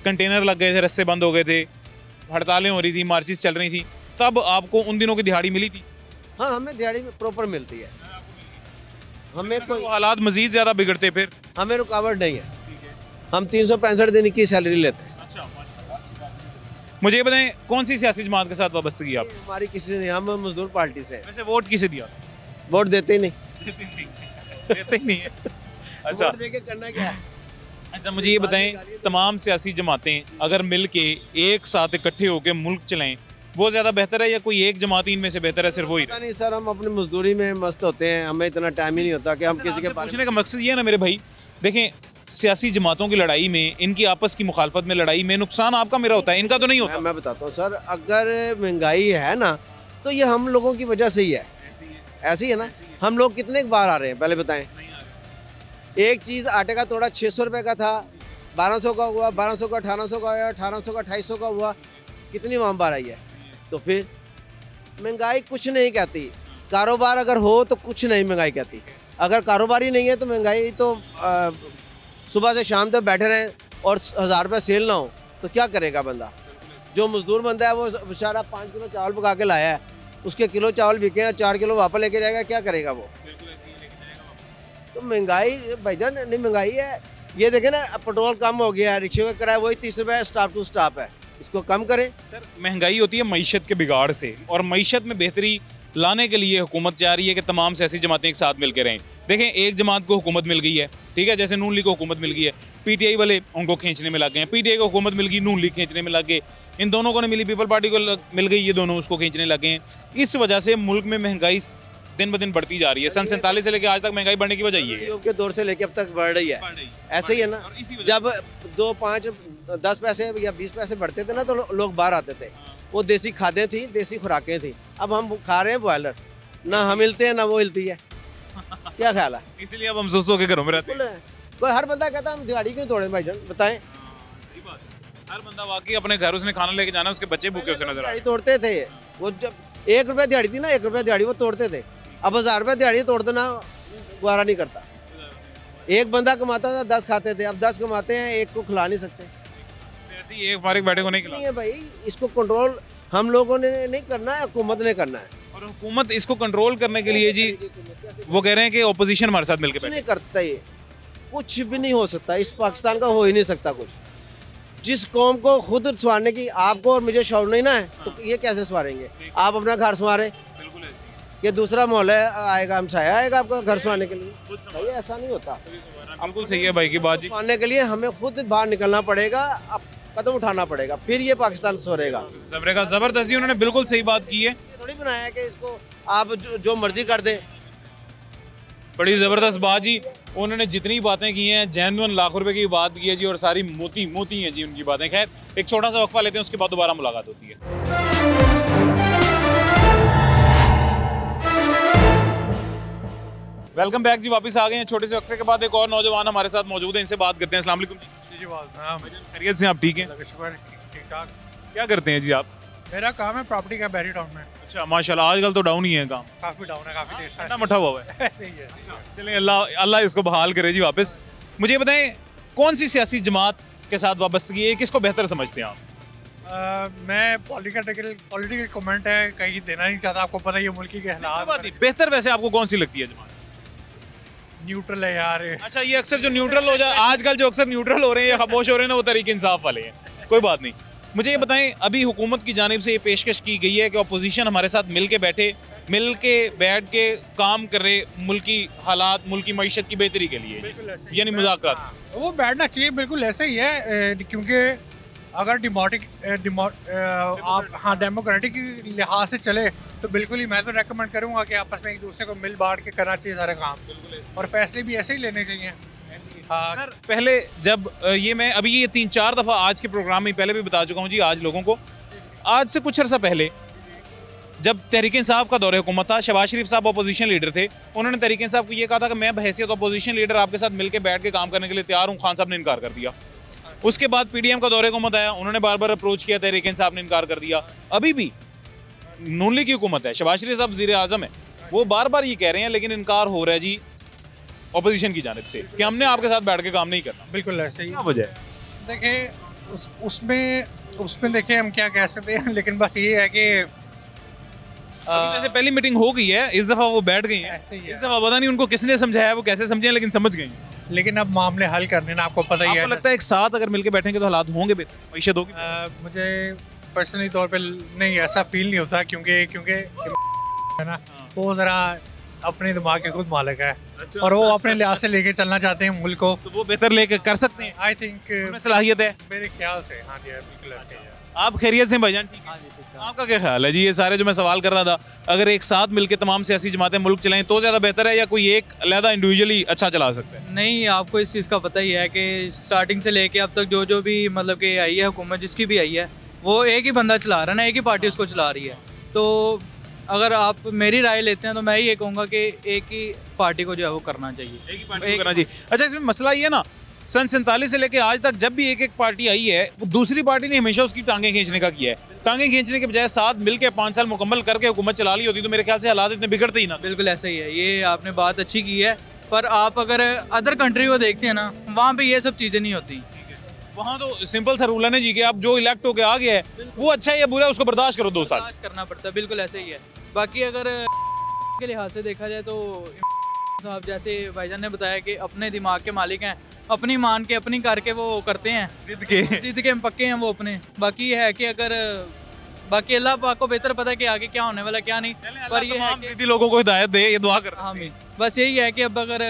Speaker 1: कंटेनर लग गए थे, रस्ते बंद हो गए थे, हड़तालें हो रही थी, मार्चेस चल रही थी, तब आपको उन दिनों की दिहाड़ी मिली थी?
Speaker 11: हाँ, हमें दिहाड़ी में प्रॉपर मिलती है। हमें कोई
Speaker 1: हालात मजीद ज़्यादा बिगड़ते फिर?
Speaker 11: हमें रुकावट नहीं है। हम 365 दिन की सैलरी लेते हैं।
Speaker 1: मुझे ये बताएं, कौन सी सियासी जमात के साथ वाबस्तगी आप?
Speaker 11: हमारी किसी से नहीं, हम मजदूर पार्टी से हैं।
Speaker 1: वैसे वोट किसे दिया?
Speaker 11: वोट देते ही नहीं।
Speaker 1: देते ही नहीं है। अच्छा,
Speaker 11: वोट देके करना क्या है?
Speaker 1: अच्छा मुझे ये बताएं, तमाम सियासी जमातें अगर मिल के एक साथ इकट्ठे होकर मुल्क चलाएं, वो ज़्यादा बेहतर है या कोई एक जमात इनमें से बेहतर है? सिर्फ वही
Speaker 11: पता नहीं सर, हम अपनी मजदूरी में मस्त होते हैं, हमें इतना टाइम ही नहीं होता कि हम किसी के
Speaker 1: पूछने का मकसद ये है ना मेरे भाई, देखें सियासी जमातों की लड़ाई में, इनकी आपस की मुखालफत में लड़ाई में नुकसान आपका मेरा होता है, इनका तो नहीं होता।
Speaker 11: मैं बताता हूँ सर, अगर महंगाई है ना तो ये हम लोगों की वजह से ही है। ऐसी है ना, हम लोग कितने बार आ रहे हैं पहले बताएं? एक चीज़ आटे का तोड़ा 600 रुपये का था, 1200 का हुआ, 1200 का 1800 का हुआ, 1800 का 2800 का हुआ, कितनी वहाँ बार आई है? तो फिर महंगाई कुछ नहीं कहती। कारोबार अगर हो तो कुछ नहीं महंगाई कहती। अगर कारोबार ही नहीं है तो महंगाई तो सुबह से शाम तक बैठे रहें और 1000 रुपये सेल ना हो तो क्या करेगा बंदा? जो मजदूर बंदा है वो बेचारा 5 किलो चावल पका के लाया है, उसके किलो चावल बिके और 4 किलो वापस लेके जाएगा, क्या करेगा वो? तो महंगाई भाईजान नहीं, महंगाई है। ये देखें ना, पेट्रोल कम हो गया है, रिक्शे का किराया वही 30 रुपये स्टॉप टू स्टॉप है, इसको कम करें।
Speaker 1: सर महंगाई होती है मईशत के बिगाड़ से, और मईशत में बेहतरी लाने के लिए हुकूमत चाह रही है कि तमाम सियासी जमातें एक साथ मिलकर रहें। देखें, एक जमात को हुकूमत मिल गई है, ठीक है, जैसे नून लीग को हुकूमत मिल गई है, पीटीआई वाले उनको खींचने में लग गए हैं, पीटीआई को हुकूमत मिल गई, नून लीग खींचने में लग गए, इन दोनों को नहीं मिली, पीपल पार्टी को मिल गई, ये दोनों उसको खींचने लगे हैं। इस वजह से मुल्क में महंगाई दिन ब दिन बढ़ती जा रही है। सन 47 से लेकर आज तक महंगाई बढ़ने की वजह ये है
Speaker 11: के दौर से लेकर अब तक बढ़ रही है। ऐसे ही है ना, जब 2, 5, 10 पैसे या 20 पैसे बढ़ते थे ना तो लोग बाहर आते थे, वो देसी खादें थी, देसी खुराकें थी। अब हम खा रहे हैं बॉयलर, ना हम हिलते हैं ना वो हिलती है। क्या ख्याल है?
Speaker 1: इसीलिए अब हम सुसो के घरों में रहते हैं।
Speaker 11: कोई हर बंदा कहता है हम दिहाड़ी क्यों तोड़े भाईजान, बताएं?
Speaker 1: हर बंदा वाकई अपने घर उसने खाना लेके जाना, उसके बच्चे भूखे उसे नजर
Speaker 11: दिहाड़ी तोड़ते थे। वो जब 1 रुपया दिहाड़ी थी ना, 1 रुपया दिहाड़ी वो तोड़ते थे। अब 1000 रुपये दिहाड़ी तोड़ देना गुजारा नहीं करता। एक बंदा कमाता था, 10 खाते थे, अब 10 कमाते हैं, एक को खिला नहीं सकते।
Speaker 1: ऐसे ही एक फारिग बैठे को नहीं खिला
Speaker 11: नहीं है भाई, इसको कंट्रोल हम लोगों ने नहीं करना है, हुकूमत ने करना है।
Speaker 1: और हुकूमत इसको कंट्रोल करने के लिए जी वो कह रहे हैं कि ओपोजिशन हमारे साथ मिलकर
Speaker 11: नहीं करता, ये कुछ भी नहीं हो सकता। इस पाकिस्तान का हो ही नहीं सकता कुछ। जिस कौम को खुद संवारने की आपको और मुझे शौर नहीं ना है, तो ये कैसे संवारेंगे? आप अपना घर संवारें, ये दूसरा मोहल्ला आएगा, हमसाया आएगा आपका घर संवारने के लिए? भाई ऐसा नहीं होता।
Speaker 1: बिल्कुल सही है भाई की बात जी।
Speaker 11: संवारने के लिए हमें खुद बाहर निकलना पड़ेगा, अब कदम उठाना पड़ेगा, फिर ये पाकिस्तान संवरेगा।
Speaker 1: जबरदस्ती उन्होंने बिल्कुल सही बात की है।
Speaker 11: थोड़ी बनाया है कि इसको आप जो मर्जी कर दें।
Speaker 1: बड़ी ज़बरदस्त बात जी, उन्होंने जितनी बातें की हैं, जेन्युइन लाखों रुपए की बात की है जी, और सारी मोती मोती हैं जी उनकी बातें। खैर, एक छोटा सा वक्फा लेते हैं, उसके बाद दोबारा मुलाकात होती है। वेलकम बैक जी, वापस आ गए हैं छोटे से वक्फे के बाद। एक और नौजवान हमारे साथ मौजूद है, इनसे बात करते हैं। अस्सलाम वालेकुम जी। खैरियत से? आप ठीक हैं?
Speaker 12: ठीक ठाक।
Speaker 1: क्या करते हैं जी आप?
Speaker 12: मेरा काम है प्रॉपर्टी का, बैरी टाउन में।
Speaker 1: अच्छा माशाल्लाह, आजकल तो डाउन ही है काम,
Speaker 12: काफी डाउन है, काफी
Speaker 1: ठंडा मठा हुआ है।
Speaker 12: ऐसे ही है।
Speaker 1: चलिए, अल्लाह इसको बहाल करे जी वापस। मुझे बताएं, कौन सी सियासी जमात के साथ वाबस्तगी है, किसको बेहतर समझते हैं आप?
Speaker 12: मैं पॉलिटिकल कमेंट है कहीं देना नहीं चाहता, आपको पता ही है मुल्की के हालात।
Speaker 1: बेहतर वैसे आपको कौन सी लगती है जमात?
Speaker 12: न्यूट्रल है यार।
Speaker 1: अच्छा, ये अक्सर जो न्यूट्रल हो जाए, आजकल जो अक्सर न्यूट्रल हो रहे हैं या खामोश हो रहे हैं ना, वो तरीके इंसाफ वाले हैं। कोई बात नहीं। मुझे ये बताएं, अभी हुकूमत की जानिब से ये पेशकश की गई है कि अपोजिशन हमारे साथ मिल के बैठ के काम करे मुल्की हालात, मुल्की मईशत की बेहतरी के लिए, यानी मुज़ाकरात।
Speaker 12: वो बैठना चाहिए, बिल्कुल ऐसे ही है, क्योंकि अगर डेमोक्रेटिक लिहाज से चले तो बिल्कुल ही मैं तो रेकमेंड करूँगा कि आपस में एक दूसरे को मिल बांट के करना चाहिए सारे काम, और फैसले भी ऐसे ही लेने चाहिए। हाँ
Speaker 1: सर पहले जब ये मैं अभी ये 3-4 दफ़ा आज के प्रोग्राम में पहले भी बता चुका हूँ जी आज लोगों को, आज से कुछ अर्सा पहले जब तहरीक इंसाफ का दौरे हुकूमत था, शहबाज शरीफ साहब अपोजिशन लीडर थे, उन्होंने तहरीक इंसाफ को ये कहा था कि मैं बहैसियत अपोजिशन लीडर आपके साथ मिलकर बैठ के काम करने के लिए तैयार हूँ। खान साहब ने इनकार कर दिया। उसके बाद पीडीएम का दौरे हुकूमत आया, उन्होंने बार बार अप्रोच किया, तहरीक इंसाफ ने इनकार कर दिया। अभी भी नून लीग की हुकूमत है, शहबाज शरीफ साहब वज़ीर आज़म है, वो बार बार ये कह रहे हैं लेकिन इनकार हो रहा है जी अपोजिशन की जानिब से कि हमने आपके साथ बैठ के काम नहीं करना।
Speaker 12: बिल्कुल ऐसे ही।
Speaker 1: क्या वजह है?
Speaker 12: देखिए उसमें देखिए हम क्या कह सकते हैं, लेकिन बस ये है कि
Speaker 1: वैसे पहली मीटिंग हो गई है, इस दफ़ा वो बैठ गई हैं। इस दफ़ा पता नहीं उनको किसने समझाया, वो कैसे समझे, लेकिन समझ गई।
Speaker 12: लेकिन अब मामले हल करने ना, आपको पता ही है।
Speaker 1: आपको लगता है एक साथ अगर मिलके बैठेंगे तो हालात होंगे बेहतर, मईशत होगी?
Speaker 12: मुझे पर्सनली तौर पे नहीं ऐसा फील नहीं होता, क्योंकि है ना वो ज़रा अपने दिमाग के खुद मालिक है और वो अपने लिहाज से लेके चलना चाहते हैं मुल्क को,
Speaker 1: तो वो बेहतर लेके कर सकते हैं।
Speaker 12: आई थिंक
Speaker 1: सलाहियत है
Speaker 12: मेरे ख्याल से। हाँ जी बिल्कुल ऐसे ही है।
Speaker 1: आप खैरियत से भाईजान? ठीक है। आपका क्या ख्याल है जी? ये सारे जो मैं सवाल कर रहा था, अगर एक साथ मिलकर तमाम सियासी जमातें मुल्क चलाएं तो ज़्यादा बेहतर है या कोई एक अलहदा इंडिविजुअली अच्छा चला सकता है?
Speaker 10: नहीं, आपको इस चीज़ का पता ही है कि स्टार्टिंग से लेके अब तक जो भी मतलब कि आई है हुकूमत, जिसकी भी आई है, वो एक ही बंदा चला रहा है ना, एक ही पार्टी उसको चला रही है। तो अगर आप मेरी राय लेते हैं तो मैं ये कहूँगा कि एक ही पार्टी को जो है वो करना चाहिए,
Speaker 1: एक ही पार्टी को करना चाहिए। अच्छा, इसमें मसला ये ना, सन 47 से लेके आज तक जब भी एक पार्टी आई है, वो दूसरी पार्टी ने हमेशा उसकी टांगें खींचने का किया है। टांगें खींचने के बजाय साथ मिलकर 5 साल मुकम्मल करके हुकूमत चला ली होती तो मेरे ख्याल से हालात इतने बिगड़ते ही ना।
Speaker 10: बिल्कुल ऐसा ही है, ये आपने बात अच्छी की है। पर आप अगर अदर कंट्री को देखते हैं ना, वहाँ पे ये सब चीज़ें नहीं होती।
Speaker 1: वहाँ तो सिंपल सा रूल है ना जी कि आप जो इलेक्ट होके आ गया है वो अच्छा है या बुरा है उसको बर्दाश्त करो 2 साल।
Speaker 10: बर्दाश्त करना पड़ता है, बिल्कुल ऐसे ही है। बाकी अगर के लिहाज से देखा जाए तो साहब जैसे भाईजान ने बताया कि अपने दिमाग के मालिक हैं, अपनी मान के अपनी करके वो करते हैं, जिद के पक्के हैं वो अपने। बाकी ये है कि अगर बाकी अल्लाह पाक को बेहतर पता है कि आगे क्या होने वाला क्या नहीं, पर ये है कि
Speaker 1: लोगों को हिदायत दे, ये दुआ कर।
Speaker 10: हाँ बस यही है कि अब अगर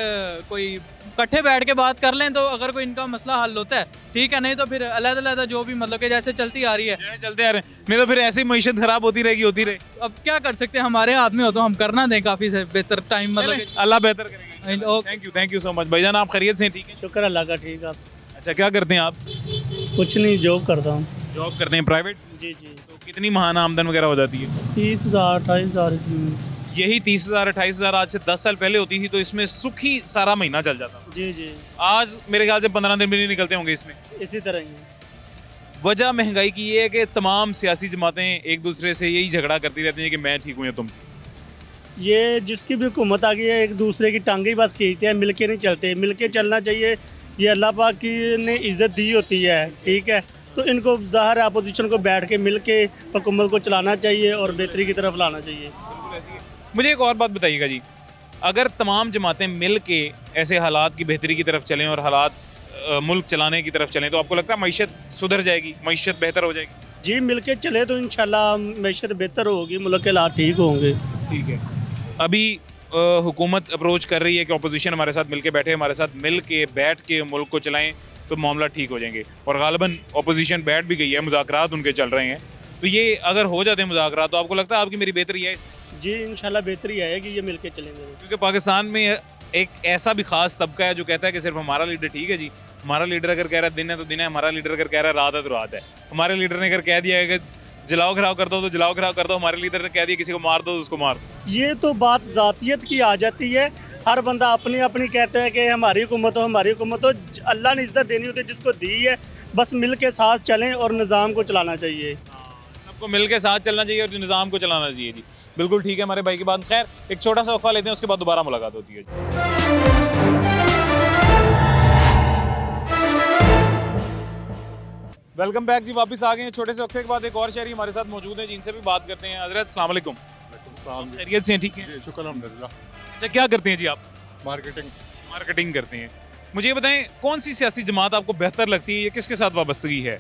Speaker 10: कोई इकट्ठे बैठ के बात कर लें तो अगर कोई इनका मसला हल होता है ठीक है, नहीं तो फिर अलग-अलग जो भी मतलब कि जैसे चलती आ रही है
Speaker 1: चलते आ रहे हैं, नहीं तो फिर ऐसी मईशत खराब होती रहेगी।
Speaker 10: अब क्या कर सकते हैं, हमारे हाथ में हो तो हम करना दें काफ़ी से बेहतर टाइम, मतलब
Speaker 1: अल्लाह बेहतर करेगा। थैंक यू सो मच भाईजान, आप खैरियत से? ठीक है,
Speaker 13: शुक्र अल्लाह का। ठीक है।
Speaker 1: अच्छा, क्या करते हैं आप?
Speaker 13: कुछ नहीं, जॉब करता हूँ।
Speaker 1: जॉब करते हैं प्राइवेट?
Speaker 13: जी।
Speaker 1: तो कितनी माहाना आमदन वगैरह हो जाती है?
Speaker 13: 30,000 28,000।
Speaker 1: यही 30,000 28,000 आज से 10 साल पहले होती थी तो इसमें सुख ही सारा महीना चल जाता।
Speaker 13: जी।
Speaker 1: आज मेरे ख्याल से 15 दिन भी नहीं निकलते होंगे इसमें।
Speaker 13: इसी तरह ही
Speaker 1: वजह महंगाई की ये है कि तमाम सियासी जमातें एक दूसरे से यही झगड़ा करती रहती हैं कि मैं ठीक हूँ या तुम।
Speaker 13: ये जिसकी भी हुकूमत आ गई है, एक दूसरे की टांगे बस खींचते हैं, मिलके नहीं चलते। मिलके चलना चाहिए, ये अल्लाह पाक की ने इज़्ज़त दी होती है, ठीक है। तो इनको ज़ाहिर है अपोजिशन को बैठ के मिल के हुकूमत को चलाना चाहिए और बेहतरी की तरफ लाना चाहिए।
Speaker 1: मुझे एक और बात बताइएगा जी, अगर तमाम जमातें मिल के ऐसे हालात की बेहतरी की तरफ चलें और हालात मुल्क चलाने की तरफ चलें तो आपको लगता है मईशत सुधर जाएगी, मईशत बेहतर हो जाएगी?
Speaker 13: जी, मिल के चले तो इंशाल्लाह मईशत बेहतर होगी, मुल्क के हालात ठीक होंगे।
Speaker 1: ठीक है। अभी हुकूमत अप्रोच कर रही है कि अपोजिशन हमारे साथ मिल के बैठे, हमारे साथ मिल के बैठ के मुल्क को चलाएँ तो मामला ठीक हो जाएंगे, और गालिबन अपोजिशन बैठ भी गई है, मुज़ाकरात उनके चल रहे हैं। तो ये अगर हो जाते हैं मुज़ाकरात तो आपको लगता है आपकी मेरी बेहतरी है इसमें?
Speaker 13: जी, इंशाल्लाह बेहतरी आएगी, ये मिलके चलेंगे।
Speaker 1: क्योंकि पाकिस्तान में एक ऐसा भी खास तबका है जो कहता है कि सिर्फ हमारा लीडर ठीक है जी, हमारा लीडर अगर कह रहा है दिन है तो दिन है, हमारा लीडर अगर कह रहा है रात है तो रात है। हमारे लीडर ने अगर कह दिया है कि जलाओ घराव कर दो तो जलाओ घराव कर दो, हमारे लीडर ने कह दिया किसी को मार दो तो उसको मार दो।
Speaker 13: ये तो बात ज़ातियत की आ जाती है, हर बंदा अपनी अपनी कहता है कि हमारी हुकूमत हो, हमारी हुकूमत हो। अल्लाह ने इज्जत देनी होती है जिसको दी है, बस मिल के साथ चलें और निज़ाम को चलाना चाहिए।
Speaker 1: सबको मिल के साथ चलना चाहिए और जो निज़ाम को चलाना चाहिए जी। बिल्कुल ठीक है हमारे भाई की बात। खैर, एक छोटा सा वक्फा लेते हैं, उसके बाद दोबारा मुलाकात होती है। वेलकम बैक जी, वापस आ गए हैं। छोटे से वक्फे के बाद एक और शहरी हमारे साथ मौजूद हैं जिनसे भी बात करते हैं। हजरत अस्सलाम वालेकुम। खैरियत से हैं? ठीक है,
Speaker 14: शुक्र अल्हम्दुलिल्लाह।
Speaker 1: अच्छा, क्या करते हैं जी आप?
Speaker 14: मार्केटिंग
Speaker 1: करते हैं। मुझे ये बताएं, कौन सी सियासी जमात आपको बेहतर लगती है, ये किसके साथ वाबस्तगी है?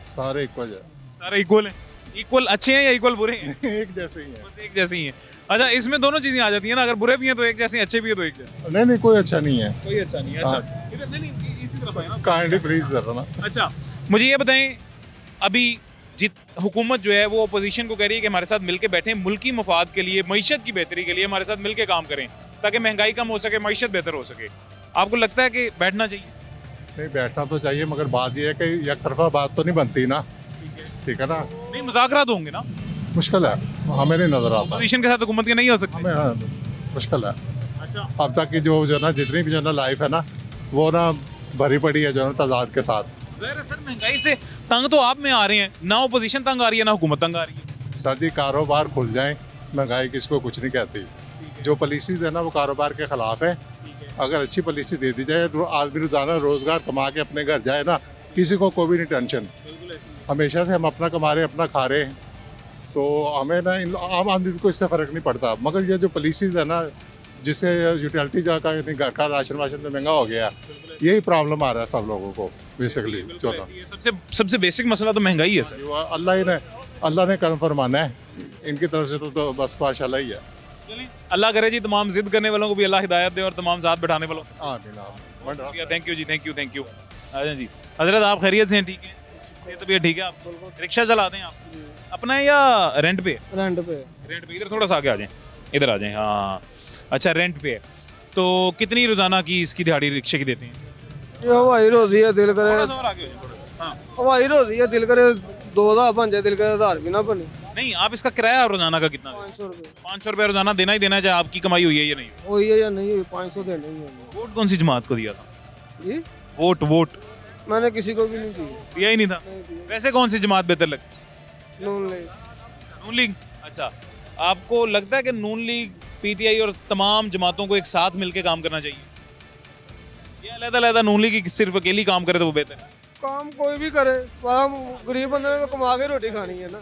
Speaker 14: सारे इक्वल है।
Speaker 1: सारे इक्वल हैं? इक्वल अच्छे हैं या इक्वल बुरे हैं?
Speaker 14: एक जैसे ही हैं।
Speaker 1: बस एक जैसे ही हैं। अच्छा, इसमें दोनों चीज़ें आ जाती हैं ना, अगर बुरे भी हैं तो एक जैसे, अच्छे भी हैं तो एक जैसे।
Speaker 14: नहीं, कोई अच्छा नहीं है।
Speaker 1: कोई अच्छा नहीं है। अच्छा, नहीं, इसी तरफ आए ना,
Speaker 14: काइंडली प्लीज ना।
Speaker 1: अच्छा, मुझे ये बताएं, अभी हुकूमत जो है वो अपोजिशन को कह रही है कि हमारे साथ मिलके बैठें, मुल्की मफाद के लिए, मईशत की बेहतरी के लिए हमारे साथ मिलके काम करें ताकि महंगाई कम हो सके, मईशत बेहतर हो सके। आपको लगता है कि बैठना चाहिए?
Speaker 14: नहीं, बैठना तो चाहिए, मगर बात यह है कि एक तरफा बात तो नहीं बनती ना। ठीक है ना,
Speaker 1: नहीं, मुज़ाकरात होंगे ना।
Speaker 14: मुश्किल है, हमें नहीं नजर आता।
Speaker 1: अपोजिशन के साथ हुकूमत के नहीं हो सकते।
Speaker 14: हमें मुश्किल है।
Speaker 1: अच्छा,
Speaker 14: अब तक की जो ना जितनी भी जो ना लाइफ है ना, वो ना भरी पड़ी है जो ना तजाद के साथ।
Speaker 1: ज़ाहिर है सर, महंगाई से तंग तो आप में आ रहे हैं, ना अपोजिशन तंग आ रही है ना हुकूमत तंग आ रही है।
Speaker 14: सर जी, कारोबार खुल जाए, महंगाई किसको कुछ नहीं कहती। जो पॉलिसीज है ना वो कारोबार के खिलाफ है। अगर अच्छी पॉलिसी दे दी जाए, आदमी रोजाना रोजगार कमा के अपने घर जाए ना, किसी को कोई भी नहीं टेंशन। हमेशा से हम अपना कमा रहे हैं, अपना खा रहे हैं, तो हमें ना आम आदमी को इससे फ़र्क नहीं पड़ता। मगर ये जो पॉलिसीज है ना, जिससे यूटिलिटी का घर का राशन वाशन में महंगा हो गया, यही प्रॉब्लम आ रहा है सब लोगों को बेसिकली।
Speaker 1: सबसे बेसिक मसला तो महंगाई है सर।
Speaker 14: अल्लाह ने कर्म फरमाना है, इनकी तरफ से तो बस माशाल्लाह ही है।
Speaker 1: अल्लाह करे जी तमाम जिद करने वालों को भी अल्लाह हिदायत दे और तमाम साथ बैठाने वालों को। थैंक यू जी, थैंक यू। अच्छा जी, हजरत आप खैरियत से हैं? ठीक है, सेहत तबीयत ठीक है? आप रिक्शा चलाते हैं आप अपना है या रेंट पे?
Speaker 15: रेंट पे।
Speaker 1: इधर थोड़ा सा आगे आ जाएं, इधर आ जाएं। हाँ, अच्छा, रेंट पे है। तो कितनी रोजाना की इसकी दिहाड़ी रिक्शे की देते हैं?
Speaker 15: ये हवाई रोजी है, दिल करे
Speaker 1: हाँ,
Speaker 15: हवाई रोजी है, दिल करे 2000 बन जाए, दिल करे 1000 भी ना बने।
Speaker 1: नहीं, आप इसका किराया रोजाना का कितना? 500 रुपये रोजाना देना ही देना, चाहे आपकी कमाई हुई है या नहीं
Speaker 15: हुई है या नहीं हुई, 500 देना ही है।
Speaker 1: वोट कौन सी जमात को दिया था
Speaker 15: जी?
Speaker 1: वोट
Speaker 15: मैंने किसी को भी नहीं
Speaker 1: दिया ही नहीं था। वैसे कौन सी जमात बेहतर लगती?
Speaker 15: नून
Speaker 1: लीग। अच्छा, आपको लगता है कि नून लीग, पीटीआई और तमाम जमातों को एक साथ मिलकर काम करना चाहिए, या अलग-अलग नून लीग की सिर्फ अकेली काम करे तो वो बेहतर है?
Speaker 15: काम कोई भी करे, हम गरीब बंदे ने तो कमा के रोटी खानी है ना।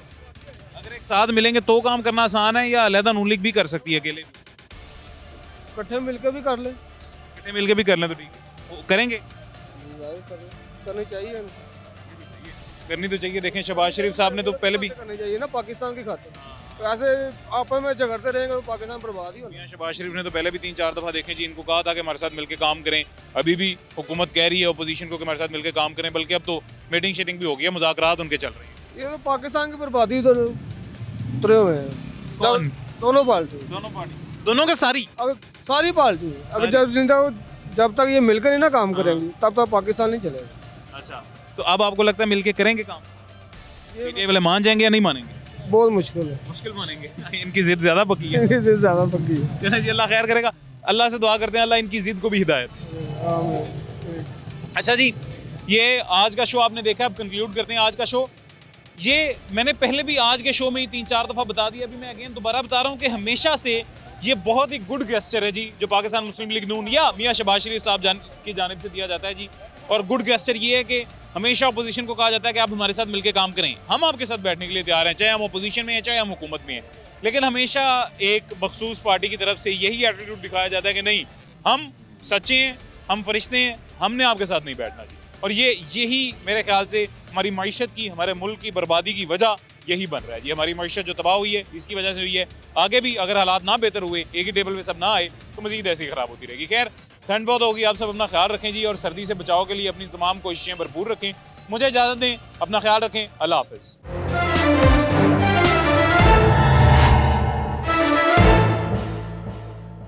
Speaker 1: अगर एक साथ मिलेंगे तो काम करना आसान है, या अलग नून लीग भी कर सकती है अकेले?
Speaker 15: इकट्ठे मिलकर भी कर ले।
Speaker 1: इकट्ठे मिलकर भी कर लें तो ठीक है, करेंगे?
Speaker 15: करनी चाहिए,
Speaker 1: करनी तो चाहिए। देखें, शहबाज शरीफ साहब ने तो पहले भी
Speaker 15: करनी चाहिए ना, पाकिस्तान की खातिर। तो ऐसे आपस में झगड़ते रहेंगे तो पाकिस्तान बर्बाद ही होगा।
Speaker 1: शहबाज शरीफ ने तो पहले भी 3-4 दफ़ा देखें जी, इनको कहा था कि हमारे साथ मिलकर काम करें। अभी भी हुकूमत कह रही है अपोजिशन को कि हमारे साथ मिलकर काम करें, बल्कि अब तो मीटिंग शीटिंग भी हो गई है, मुज़ाकरात उनके चल रही है।
Speaker 15: ये तो पाकिस्तान की बर्बादी उतरे हुए हैं दोनों पार्टी,
Speaker 1: दोनों के सारी
Speaker 15: पार्टी। अगर जब तक ये मिलकर नहीं ना काम करेंगी, तब तक पाकिस्तान नहीं चलेगा।
Speaker 1: अच्छा, तो अब आपको लगता है मिलके करेंगे काम? ये वाले मान जाएंगे या नहीं मानेंगे?
Speaker 15: बहुत मुश्किल है।
Speaker 1: मुश्किल मानेंगे। इनकी जिद ज्यादा पक्की है।
Speaker 15: इनकी जिद ज्यादा पक्की है।
Speaker 1: चलिए जी, अल्लाह खैर करेगा। अल्लाह से दुआ करते हैं अल्लाह इनकी जिद को भी हिदायत। अच्छा जी, ये आज का शो आपने देखा, अब कंक्लूड करते हैं आज का शो। ये मैंने पहले भी आज के शो में ही 3-4 दफ़ा बता दिया, अभी मैं अगेन दोबारा बता रहा हूँ कि हमेशा से ये बहुत ही गुड गेस्चर है जी, जो पाकिस्तान मुस्लिम लीग नून या मियाँ शहबाज शरीफ साहब की जानिब से दिया जाता है जी। और गुड गेस्चर ये है कि हमेशा अपोजिशन को कहा जाता है कि आप हमारे साथ मिलकर काम करें, हम आपके साथ बैठने के लिए तैयार हैं, चाहे हम अपोजिशन में हैं चाहे हम हुकूमत में हैं। लेकिन हमेशा एक मखसूस पार्टी की तरफ से यही एटीट्यूड दिखाया जाता है कि नहीं, हम सच्चे हैं, हम फरिश्ते हैं, हमने आपके साथ नहीं बैठना जी। और यही मेरे ख्याल से हमारी मईशत की, हमारे मुल्क की बर्बादी की वजह यही बन रहा है जी। हमारी मईशत जो तबाह हुई है इसकी वजह से हुई है। आगे भी अगर हालात ना बेहतर हुए, एक ही टेबल पे सब ना आए, तो मजीद ऐसी ख़राब होती रहेगी। खैर, ठंड बहुत होगी, आप सब अपना ख्याल रखें जी, और सर्दी से बचाव के लिए अपनी तमाम कोशिशें भरपूर रखें। मुझे इजाज़त दें, अपना ख्याल रखें, अल्लाह हाफ़िज़।